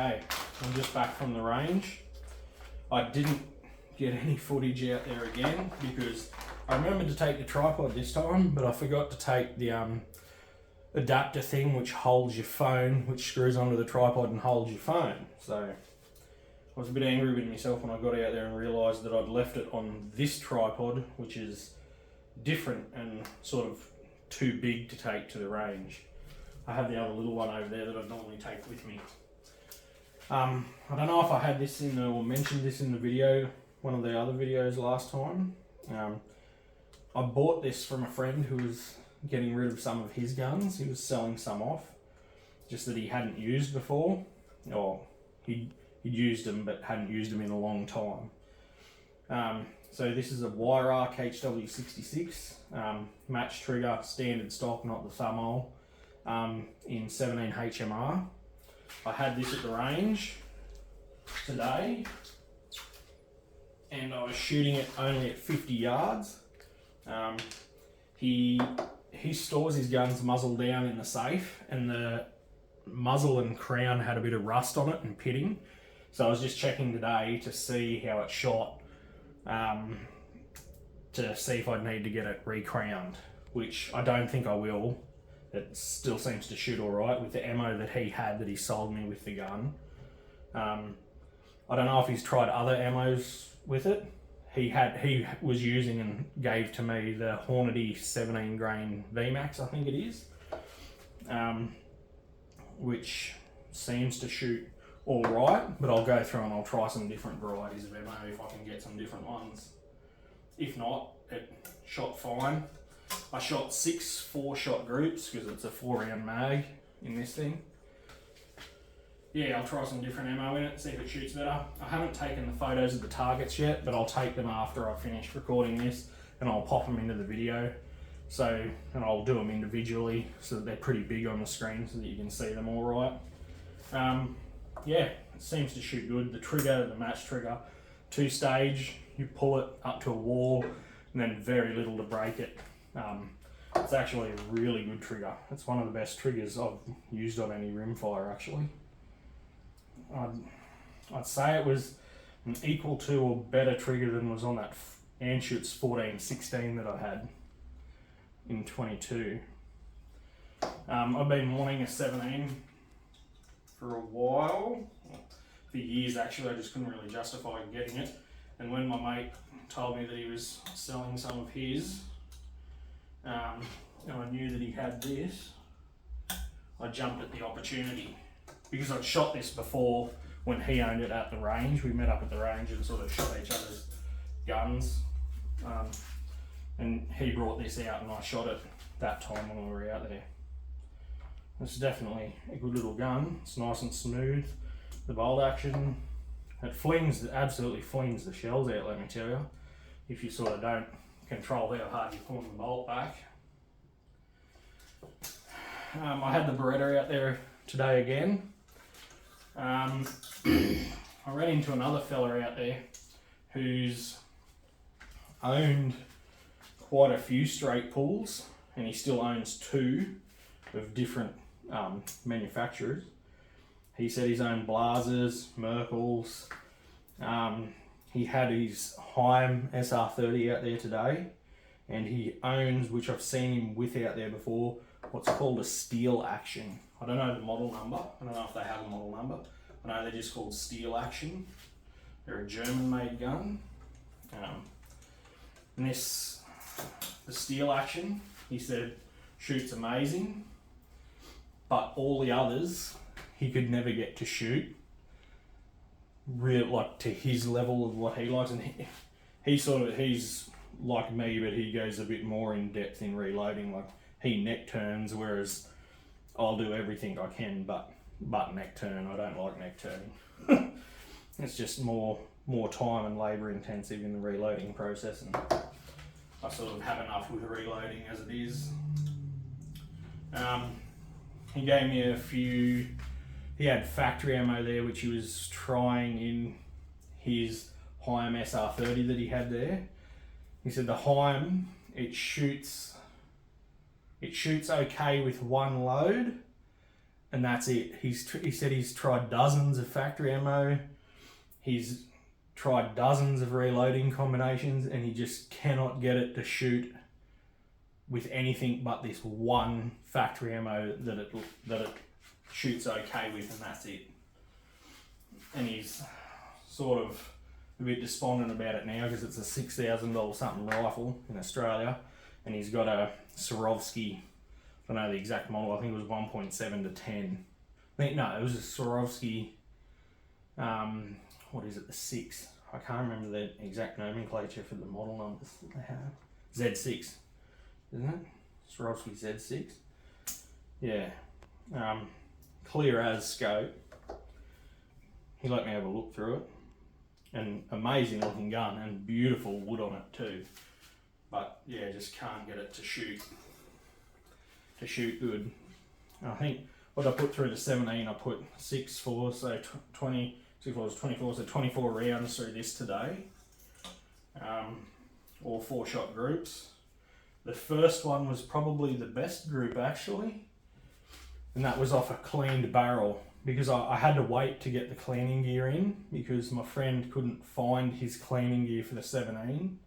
Okay, I'm just back from the range. I didn't get any footage out there again because I remembered to take the tripod this time, but I forgot to take the adapter thing which holds your phone, which screws onto the tripod and holds your phone. So I was a bit angry with myself when I got out there and realised that I'd left it on this tripod, which is different and sort of too big to take to the range. I have the other little one over there that I normally take with me. I don't know if I had this in or mentioned this in the video, one of the other videos last time. I bought this from a friend who was getting rid of some of his guns. He was selling some off, just that he hadn't used before, or he'd used them but hadn't used them in a long time. So this is a Weirauch HW66, match trigger, standard stock, not the thumb hole, in 17 HMR. I had this at the range today, and I was shooting it only at 50 yards. He stores his guns muzzle down in the safe, and the muzzle and crown had a bit of rust on it and pitting. So I was just checking today to see how it shot, to see if I'd need to get it re-crowned, which I don't think I will. It still seems to shoot all right with the ammo that he had that he sold me with the gun. I don't know if he's tried other ammos with it. He was using and gave to me the Hornady 17 grain VMAX, I think it is, which seems to shoot all right, but I'll go through and I'll try some different varieties of ammo if I can get some different ones. If not, it shot fine. I shot 6 4-shot groups because it's a 4-round mag in this thing. Yeah, I'll try some different ammo in it, see if it shoots better. I haven't taken the photos of the targets yet, but I'll take them after I finish recording this, and I'll pop them into the video. So, and I'll do them individually so that they're pretty big on the screen so that you can see them all right. Yeah, it seems to shoot good. The trigger, the match trigger, 2-stage, you pull it up to a wall and then very little to break it. It's actually a really good trigger. It's one of the best triggers I've used on any rimfire actually. I'd say it was an equal to or better trigger than was on that Anschutz 14-16 that I had in 22. I've been wanting a 17 for a while, for years actually. I just couldn't really justify getting it, and when my mate told me that he was selling some of his, and I knew that he had this, I jumped at the opportunity because I'd shot this before when he owned it at the range. We met up at the range and sort of shot each other's guns, and he brought this out and I shot it that time when we were out there. It's definitely a good little gun. It's nice and smooth. The bolt action, it flings, absolutely flings the shells out, let me tell you, if you sort of don't control how hard you pull the bolt back. I had the Beretta out there today again. I ran into another fella out there who's owned quite a few straight pulls, and he still owns 2 of different manufacturers. He said he's owned Blazers, Merkels. He had his Heim SR30 out there today, and he owns, which I've seen him with out there before, what's called a Steel Action. I don't know the model number. I don't know if they have a model number. I know they're just called Steel Action. They're a German-made gun. And the Steel Action, he said, shoots amazing, but all the others he could never get to shoot real, like to his level of what he likes. And he's like me, but he goes a bit more in depth in reloading. Like he neck turns, whereas I'll do everything I can but neck turn. I don't like neck turning. It's just more time and labour intensive in the reloading process, and I sort of have enough with reloading as it is. He gave me a few, he had factory ammo there which he was trying in his Heim SR30 that he had there. He said the Heim, it shoots okay with one load, and that's it. He said he's tried dozens of factory ammo, he's tried dozens of reloading combinations, and he just cannot get it to shoot with anything but this one factory ammo that it shoots okay with, and that's it. And he's sort of a bit despondent about it now because it's a $6,000 something rifle in Australia, and he's got a Swarovski, I don't know the exact model, I think it was 1.7 to 10. No, it was a Swarovski, what is it, the 6. I can't remember the exact nomenclature for the model numbers that they have. Z6, isn't it? Swarovski Z6. Yeah. Clear as scope. He let me have a look through it. And amazing looking gun and beautiful wood on it too. But yeah, just can't get it to shoot good. And I think what I put through the 17, I put 6.4, so 20, 6.4 is 24, so 24 rounds through this today. All 4-shot groups. The first one was probably the best group actually, and that was off a cleaned barrel because I had to wait to get the cleaning gear in because my friend couldn't find his cleaning gear for the 17.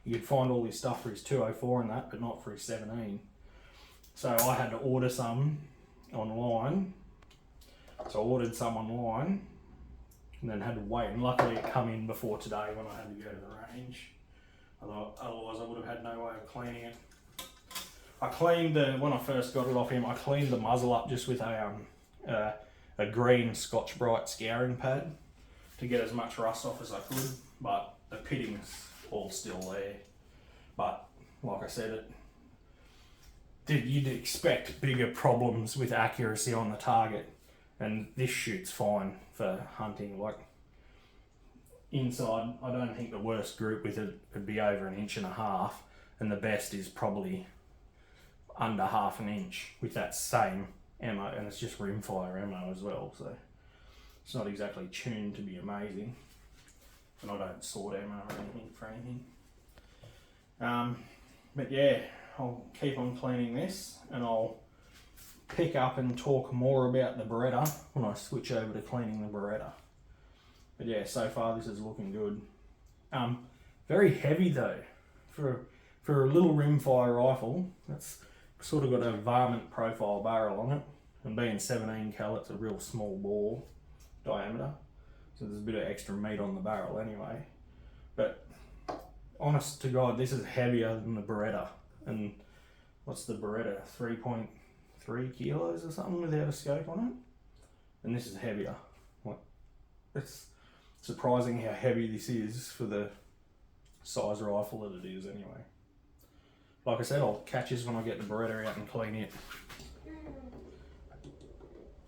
He could find all his stuff for his 204 and that, but not for his 17. So I had to order some online. So I ordered some online and then had to wait, and luckily it come in before today when I had to go to the range. Otherwise I would have had no way of cleaning it. I cleaned when I first got it off him, I cleaned the muzzle up just with a green Scotch Brite scouring pad to get as much rust off as I could, but the pitting's all still there. But like I said, you'd expect bigger problems with accuracy on the target, and this shoots fine for hunting. Like inside, I don't think the worst group with it would be over 1.5 inches, and the best is probably under 1/2 inch with that same ammo, and it's just rimfire ammo as well, so it's not exactly tuned to be amazing. And I don't sort ammo or anything for anything. But yeah, I'll keep on cleaning this, and I'll pick up and talk more about the Beretta when I switch over to cleaning the Beretta. But yeah, so far this is looking good. Very heavy though, for a little rimfire rifle. That's sort of got a varmint profile barrel on it, and being 17 cal, it's a real small bore diameter, so there's a bit of extra meat on the barrel anyway. But honest to God, this is heavier than the Beretta. And what's the Beretta? 3.3 kilos or something without a scope on it, and this is heavier. Like, it's surprising how heavy this is for the size rifle that it is anyway. Like I said, I'll catch this when I get the Beretta out and clean it.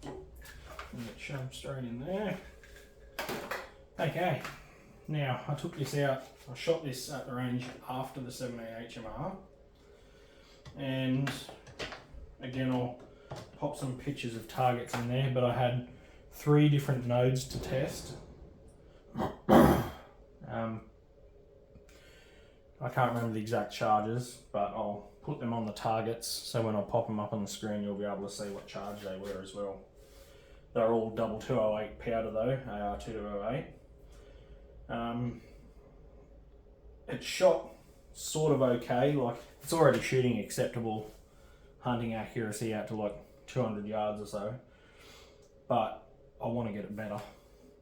And get shoved straight in there. Okay, now I took this out, I shot this at the range after the 17 HMR. And again, I'll pop some pictures of targets in there, but I had 3 different nodes to test. I can't remember the exact charges, but I'll put them on the targets, so when I pop them up on the screen you'll be able to see what charge they were as well. They're all double 208 powder though, AR 208. It shot sort of okay, like it's already shooting acceptable hunting accuracy out to like 200 yards or so, but I want to get it better,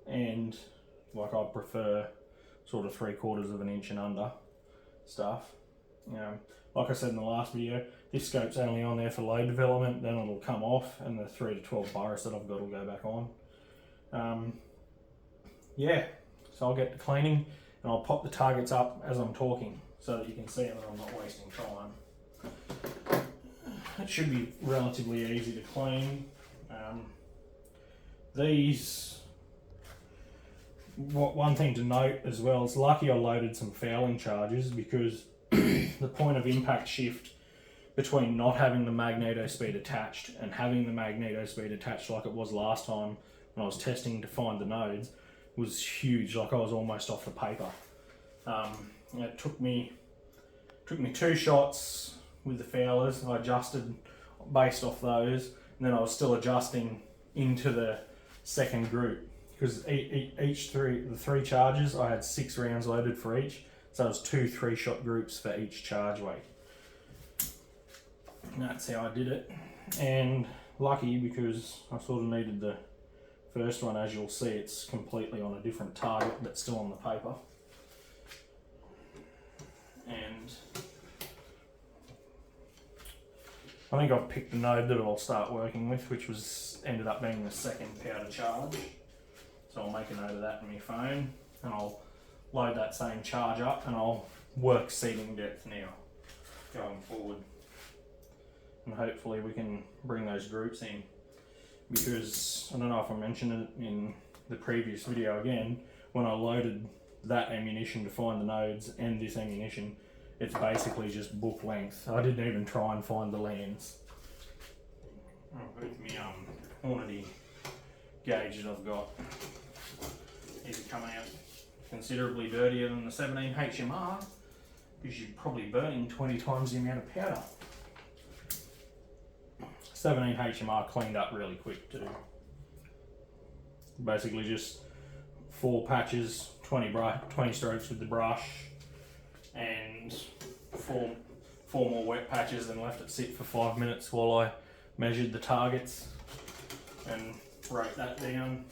and like I prefer sort of 3/4 of an inch and under stuff. Like I said in the last video, this scope's only on there for load development, then it'll come off and the 3 to 12 Burris that I've got will go back on. Yeah, so I'll get to cleaning and I'll pop the targets up as I'm talking so that you can see that I'm not wasting time. It should be relatively easy to clean. One thing to note as well, it's lucky I loaded some fouling charges because the point of impact shift between not having the magneto speed attached and having the magneto speed attached like it was last time when I was testing to find the nodes was huge. Like I was almost off the paper. It took me 2 shots with the foulers. I adjusted based off those, and then I was still adjusting into the second group, because the three charges, I had 6 rounds loaded for each, so it was 2 3-shot groups for each charge weight. And that's how I did it, and lucky, because I sort of needed the first one. As you'll see, it's completely on a different target but still on the paper. And I think I've picked the node that I'll start working with, which ended up being the second powder charge. So I'll make a note of that in my phone, and I'll load that same charge up, and I'll work seating depth now going forward. And hopefully we can bring those groups in, because I don't know if I mentioned it in the previous video again, when I loaded that ammunition to find the nodes and this ammunition, it's basically just book length. I didn't even try and find the lands. With my quantity gauge that I've got, is coming out considerably dirtier than the 17 HMR, because you're probably burning 20 times the amount of powder. 17 HMR cleaned up really quick too. Basically just 4 patches, 20 strokes with the brush, and four more wet patches, and left it sit for 5 minutes while I measured the targets and wrote that down.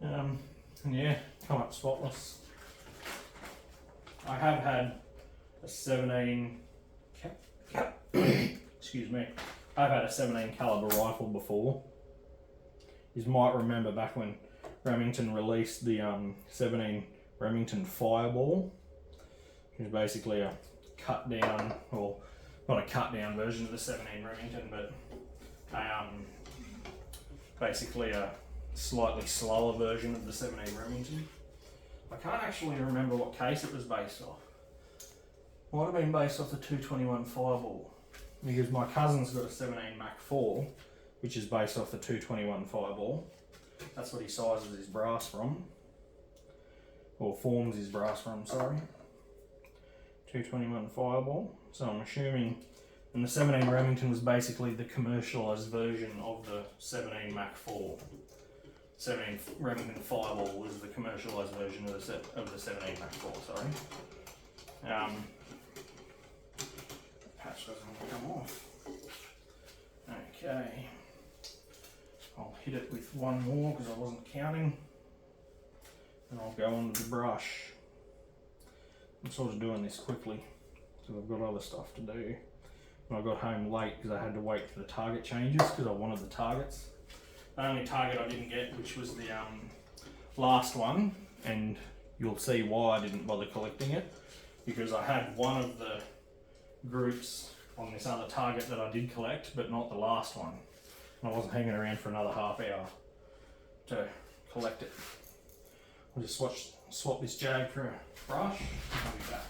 And yeah, come up spotless. I have had a 17 excuse me, I've had a 17 caliber rifle before. You might remember back when Remington released the 17 Remington Fireball, which is basically a cut down, or not a cut down version of the 17 Remington, but basically a slightly slower version of the 17 Remington. I can't actually remember what case it was based off. Might have been based off the 221 Fireball, because my cousin's got a 17 Mach 4, which is based off the 221 Fireball. That's what he sizes his brass from, or forms his brass from, sorry. 221 Fireball. So I'm assuming, and the 17 Remington was basically the commercialised version of the 17 Mach 4. 17 Remington Fireball was the commercialised version of the 17 Mach 4, sorry. Patch doesn't want to come off. Okay. I'll hit it with one more because I wasn't counting. And I'll go on to the brush. I'm sort of doing this quickly because I've got other stuff to do. And I got home late because I had to wait for the target changes because I wanted the targets. The only target I didn't get, which was the last one, and you'll see why I didn't bother collecting it, because I had one of the groups on this other target that I did collect, but not the last one. And I wasn't hanging around for another half hour to collect it. I'll just swap this jag for a brush, and I'll be back.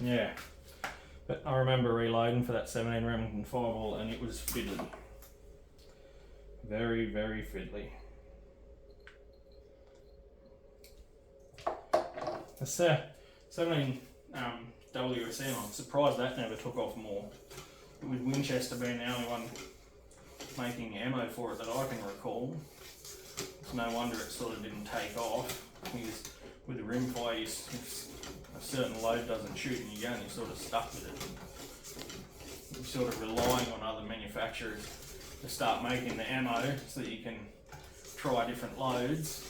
Yeah, but I remember reloading for that 17 Remington Fireball, and it was fiddly. Very, very fiddly. The 17 WSM, I'm surprised that never took off more. With Winchester being the only one making ammo for it that I can recall, it's no wonder it sort of didn't take off. Because with the rimfire, if a certain load doesn't shoot in your gun, you're sort of stuck with it. You're sort of relying on other manufacturers to start making the ammo so that you can try different loads.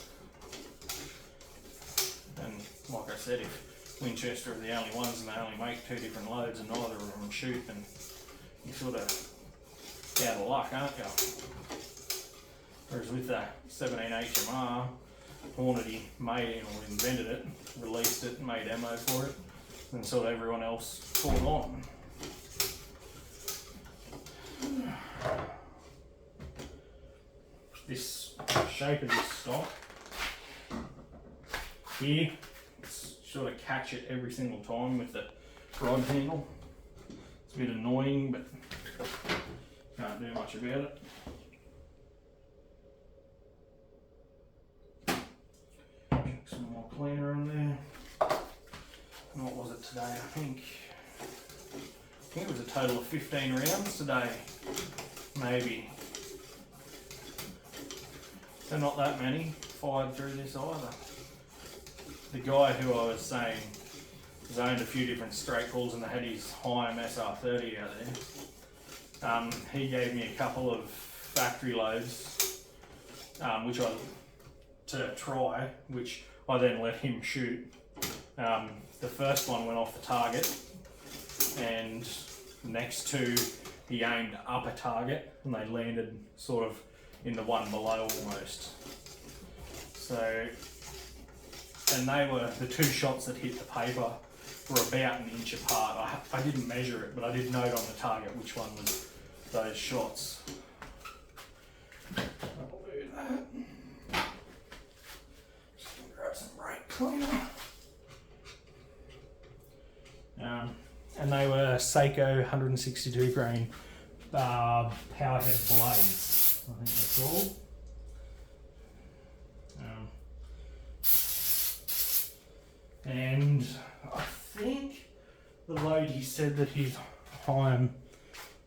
And like I said, if Winchester are the only ones and they only make 2 different loads and neither of them shoot, then you're sort of out of luck, aren't you? Whereas with the 17 HMR, Hornady made it, or invented it, released it, made ammo for it, and sort of everyone else caught on. This shape of this stock here, it's sort of catch it every single time with the rod handle. It's a bit annoying, but can't do much about it. Some more cleaner in there. today, I think it was a total of 15 rounds today, maybe. So not that many fired through this either. The guy who I was saying has owned a few different straight pulls and had his HMR SR30 out there. He gave me a couple of factory loads, to try, which I then let him shoot. The first one went off the target, and next two he aimed up a target, and they landed sort of in the one below almost. So, and they were the two shots that hit the paper were about an inch apart. I didn't measure it, but I did note on the target which one was those shots. I'll do that. Just gonna grab some brake cleaner. And they were Seiko 162 grain powerhead blades, I think they're called. And I think the load he said that his Heim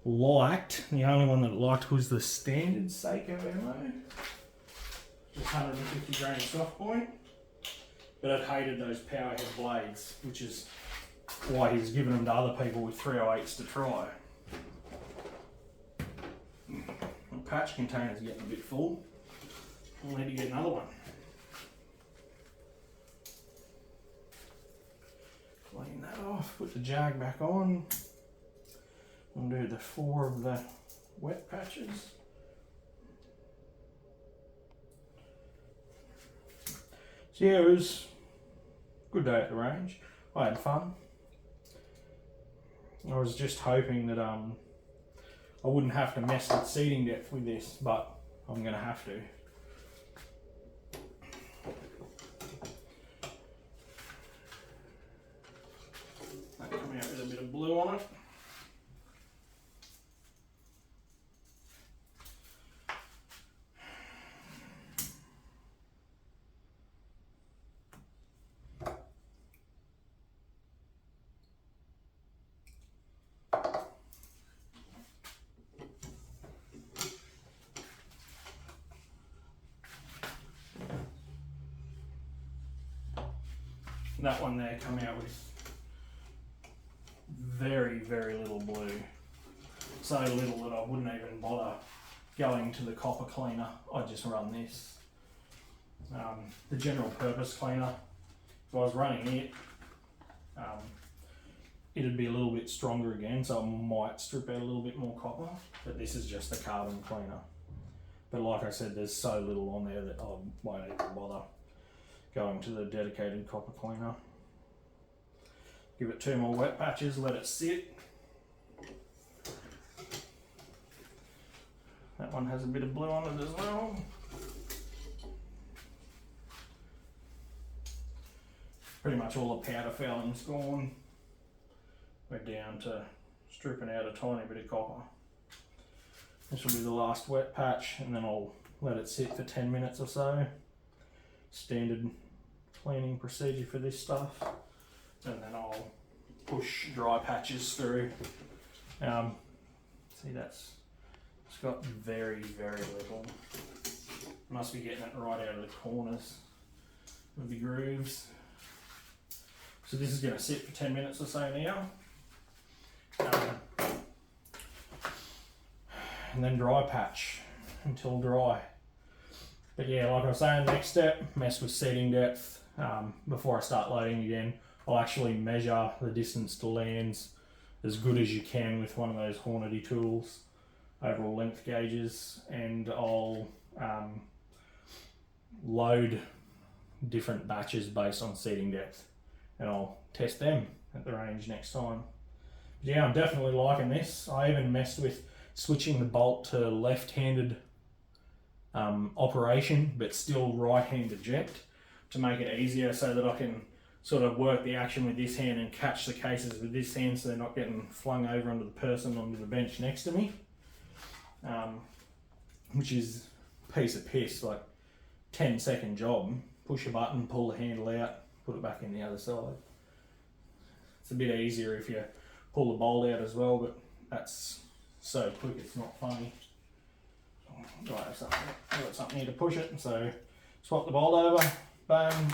liked, the only one that it liked was the standard Seiko ammo, just 150 grain soft point, but it hated those powerhead blades, which is why he was giving them to other people with 308s to try. The patch container's getting a bit full. We'll need to get another one. Clean that off, put the jag back on. We'll do the 4 of the wet patches. So yeah, it was a good day at the range. I had fun. I was just hoping that I wouldn't have to mess with seating depth with this, but I'm going to have to. That coming out with a bit of blue on it. That one there come out with very, very little blue. So little that I wouldn't even bother going to the copper cleaner. I just run this. The general purpose cleaner, if I was running it, it'd be a little bit stronger again, so I might strip out a little bit more copper, but this is just the carbon cleaner. But like I said, there's so little on there that I won't even bother going to the dedicated copper cleaner. Give it 2 more wet patches, let it sit. That one has a bit of blue on it as well. Pretty much all the powder fouling's gone. We're down to stripping out a tiny bit of copper. This will be the last wet patch, and then I'll let it sit for 10 minutes or so. Standard cleaning procedure for this stuff, and then I'll push dry patches through. See, it's got very, very little. Must be getting it right out of the corners of the grooves. So this is going to sit for 10 minutes or so now, and then dry patch until dry. But yeah, like I was saying, next step, mess with seating depth. Before I start loading again, I'll actually measure the distance to lands as good as you can with one of those Hornady tools, overall length gauges, and I'll load different batches based on seating depth, and I'll test them at the range next time. But yeah, I'm definitely liking this. I even messed with switching the bolt to left-handed operation, but still right-hand eject, to make it easier so that I can sort of work the action with this hand and catch the cases with this hand so they're not getting flung over onto the person onto the bench next to me, which is a piece of piss, like 10-second job. Push a button, pull the handle out, put it back in the other side. It's a bit easier if you pull the bolt out as well, but that's so quick it's not funny. I've got something here to push it, so swap the bolt over, bang,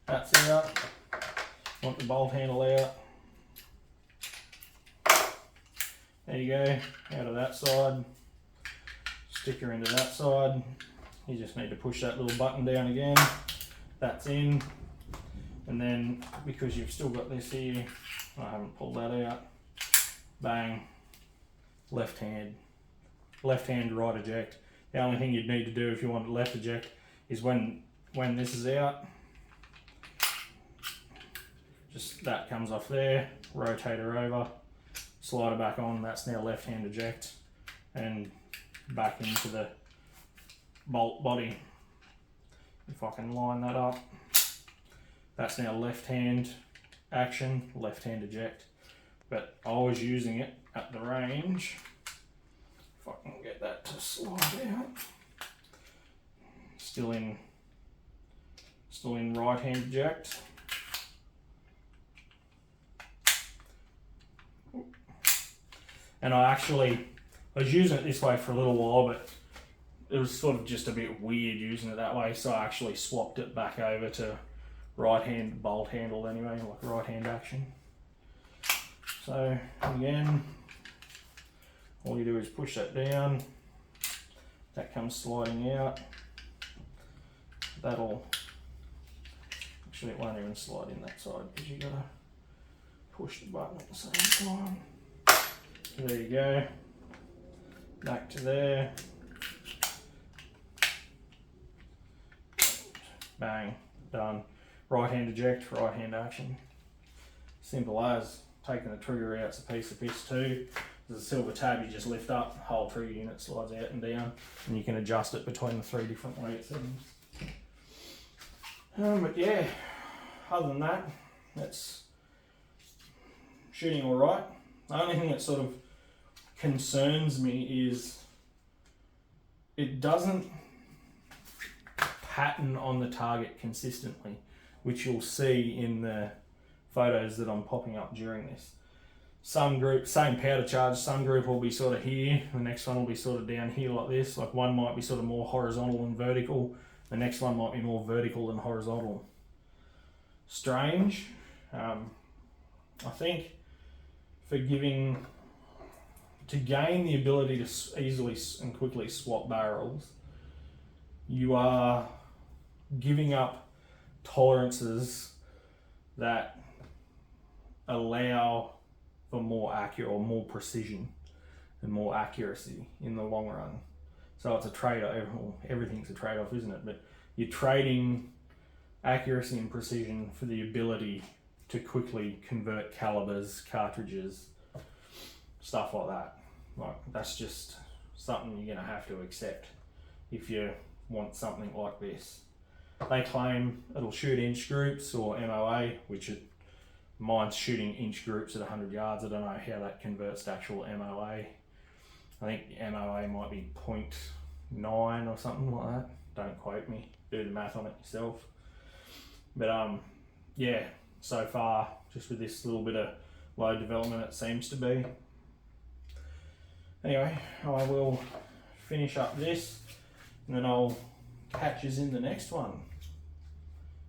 that's out. Want the bolt handle out. There you go, out of that side, sticker into that side. You just need to push that little button down again, that's in. And then because you've still got this here, I haven't pulled that out, bang, left hand, right eject. The only thing you'd need to do if you want to left eject is when this is out, just that comes off there, rotate her over, slide her back on, that's now left hand eject, and back into the bolt body. If I can line that up, that's now left hand action, left hand eject. But I was using it at the range. If I can get that to slide out. Still in right hand eject. And I was using it this way for a little while, but it was sort of just a bit weird using it that way, so I actually swapped it back over to right hand bolt handle anyway, like right hand action. So again, all you do is push that down, that comes sliding out. Actually it won't even slide in that side because you gotta push the button at the same time. There you go, back to there, bang, done. Right hand eject, right hand action. Simple as. Taking the trigger out's a piece of piss too. There's a silver tab you just lift up, whole trigger unit slides out and down, and you can adjust it between the 3 different weight settings. But yeah, other than that, that's shooting alright. The only thing that sort of concerns me is it doesn't pattern on the target consistently, which you'll see in the photos that I'm popping up during this. Some group, same powder charge, some group will be sort of here, the next one will be sort of down here like this. Like one might be sort of more horizontal and vertical, the next one might be more vertical than horizontal. Strange. I think to gain the ability to easily and quickly swap barrels, you are giving up tolerances that allow for more accurate or more precision and more accuracy in the long run. So it's a trade-off. Everything's a trade-off, isn't it? But you're trading accuracy and precision for the ability to quickly convert calibers, cartridges, stuff like that. Like that's just something you're going to have to accept if you want something like this. They claim it'll shoot inch groups or MOA, which mine's shooting inch groups at 100 yards. I don't know how that converts to actual MOA. I think MOA might be 0.9 or something like that. Don't quote me, do the math on it yourself. But yeah, so far, just with this little bit of load development, it seems to be. Anyway, I will finish up this and then I'll catch us in the next one,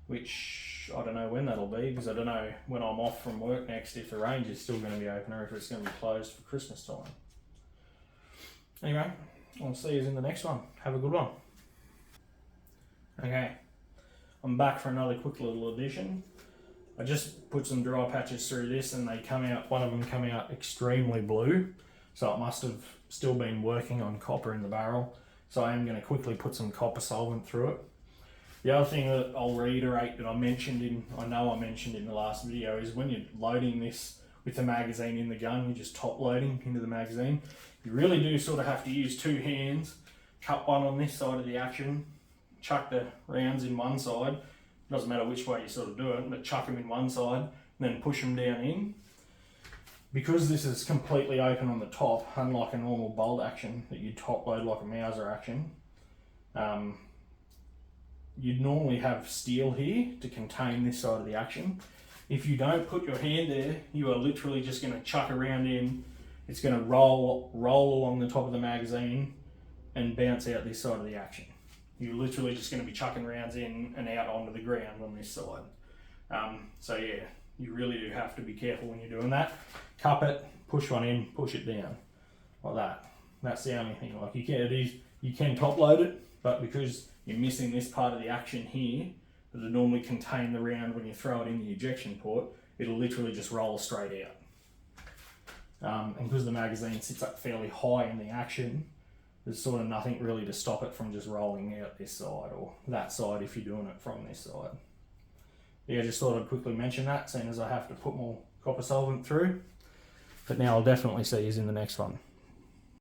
which I don't know when that'll be, because I don't know when I'm off from work next if the range is still going to be open or if it's going to be closed for Christmas time. Anyway, I'll see you in the next one. Have a good one. Okay, I'm back for another quick little addition. I just put some dry patches through this and they come out, one of them come out extremely blue, so it must have still been working on copper in the barrel. So I am going to quickly put some copper solvent through it. The other thing that I'll reiterate that I mentioned in the last video is when you're loading this with the magazine in the gun, you're just top loading into the magazine. You really do sort of have to use 2 hands, cut one on this side of the action, chuck the rounds in one side, doesn't matter which way you sort of do it, but chuck them in one side and then push them down in. Because this is completely open on the top, unlike a normal bolt action that you top load like a Mauser action, you'd normally have steel here to contain this side of the action. If you don't put your hand there, you are literally just going to chuck a round in. It's going to roll along the top of the magazine and bounce out this side of the action. You're literally just going to be chucking rounds in and out onto the ground on this side. So yeah, you really do have to be careful when you're doing that. Cup it, push one in, push it down, like that. That's the only thing. Like you can top load it, but because you're missing this part of the action here, that would normally contain the round when you throw it in the ejection port, it'll literally just roll straight out. And because the magazine sits up fairly high in the action, there's sort of nothing really to stop it from just rolling out this side or that side if you're doing it from this side. Yeah, just thought I'd quickly mention that, seeing as I have to put more copper solvent through. But now I'll definitely see you in the next one.